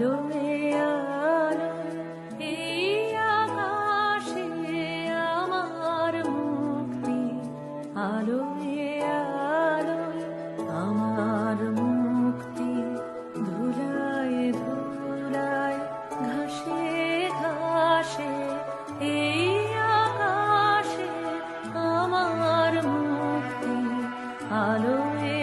আলোয় আলোয় এই আকাশে আমার মুক্তি, আলোয় আলোয় আমার মুক্তি। ধুলায় ধুলায় ঘাসে ঘাসে এই আকাশে আমার মুক্তি, আলোয়